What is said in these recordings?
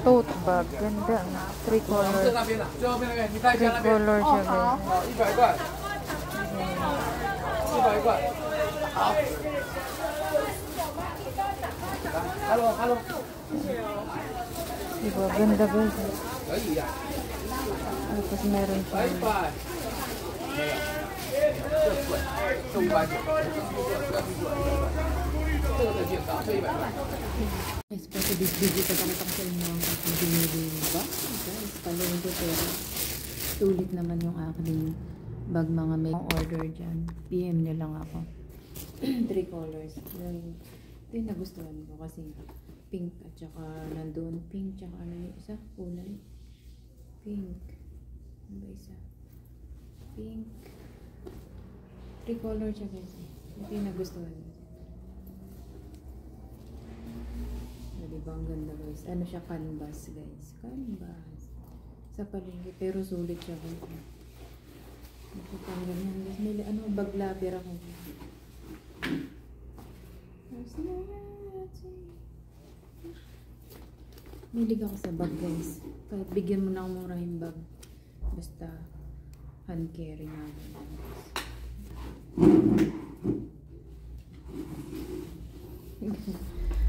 Tote bag. Ganda. Three color. Three color siya guys. 100块好 Hello Diba? Ganda guys. 可以呀 Tapos meron siya. 这590这个最近涨这100块 Guys, po sa video papakita ko sa inyo ang aking binili ba? Guys, palengke pero sulit naman yung aking bag, mga may order dyan. PM nyo lang ako. 3 colors. Ito yung nagustuhan ko kasi pink at saka nandun pink tsaka ano yung isa? Kulay. Pink. Ano ba isa? Pink. 3 colors siya guys. Ito yung nagustuhan ko. Diba ang ganda guys? Ano siya? Canvas guys. Canvas. Sa palengke. Pero sulit siya guys. Nakapanggan yan guys. May ano, bag lapper ako. Milig ako sa bag guys. Kahit bigyan mo na ang murahing bag. Basta hand carry na guys.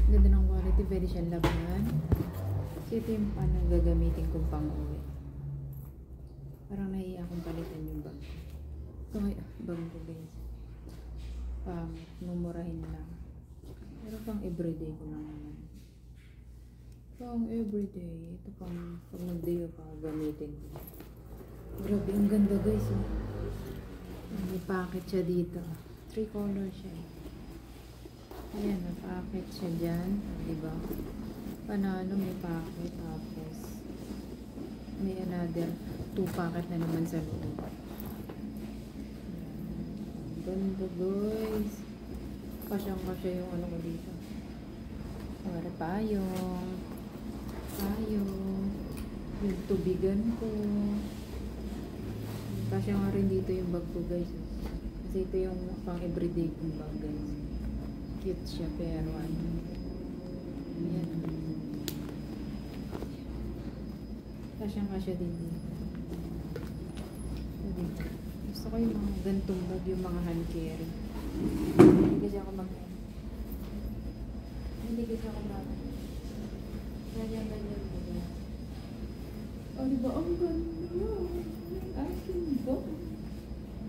Ganda ng quality, pwede siyang labanan. So ito yung paano gagamitin kong pang-uwi. Parang nahiya akong palitan yung bag. Ito nga bag ko guys. Pang mumurahin lang. Pero pang everyday ko lang naman. Pang everyday. Ito pang mag-day pa ako gamitin. Grabe, ang ganda guys. Oh. May packet siya dito. 3 colors siya. Ayan, may packet siya dyan. Diba? Panalo may packet. Tapos, may another 2 packet na naman sa loob. Ganda guys. Kasyang-kasya yung ano ko dito. Para payong. Yung tubigan ko. Kasya nga rin dito yung bag ko guys. Kasi ito yung pang everyday kong bag guys. Cute siya pero ano. Ayan. Kasyang-kasya din dito. Gusto ko yung mga gantong bag, yung mga hand carry. Hindi kasi ako ganyan bag. Oh, diba? Ang ganda. Aking bag.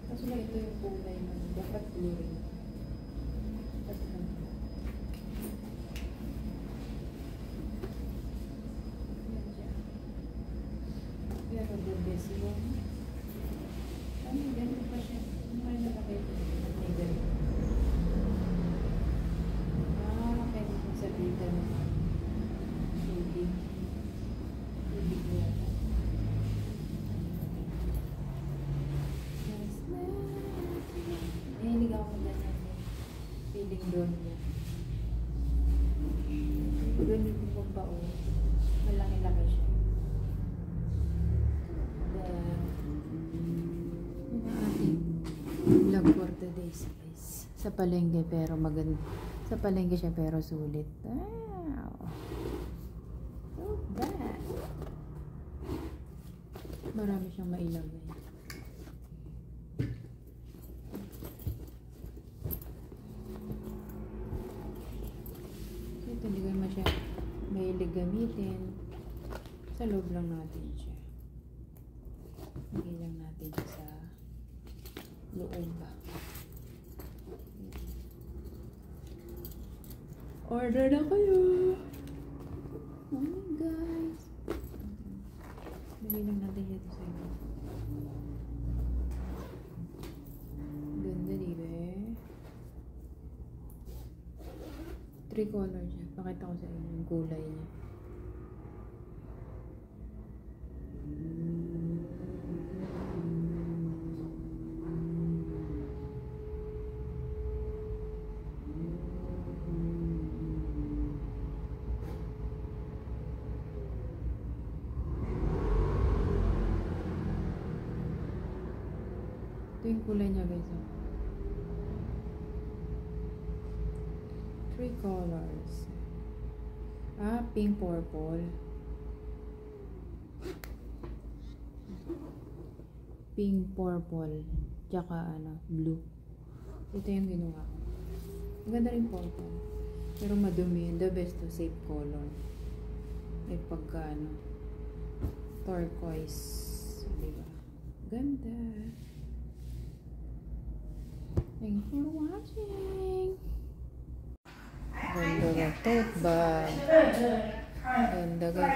Kaso lang ito yung kulay na. Dapat blue rin. Dapat lang. Yan siya. Pero the best one. Ano, ganito pa siya. Ano kayo nakakita? May ganito. Kaya kung sabitan tubig. Tubig yata. Nahilig ako ganyan. Feeling doon niya. Ganito ko pa o. Malaki-laki siya. Yung ating vlog for today's guys. Sa palengke pero maganda. Sa palengke siya pero sulit. Wow. So bad. Marami siyang mailagay. Ito hindi ko naman siya mahilig gamitin. Sa loob lang natin siya. Lagay lang natin sa loob ba. Order na kayo! Oh my guys! Lagay lang natin dito sa inyo. Ganda diba? 3 color siya. Pakita ko sa inyo yung kulay niya. Ito yung kulay niya guys. 3 colors. Pink purple. pink, purple, tsaka blue. Ito yung ginawa ko. Maganda rin purple. Pero madumi. The best to safe color. Eh pagka turquoise. Diba? Ganda. Thanks for watching. Ganda ka tote bag. Ganda ka.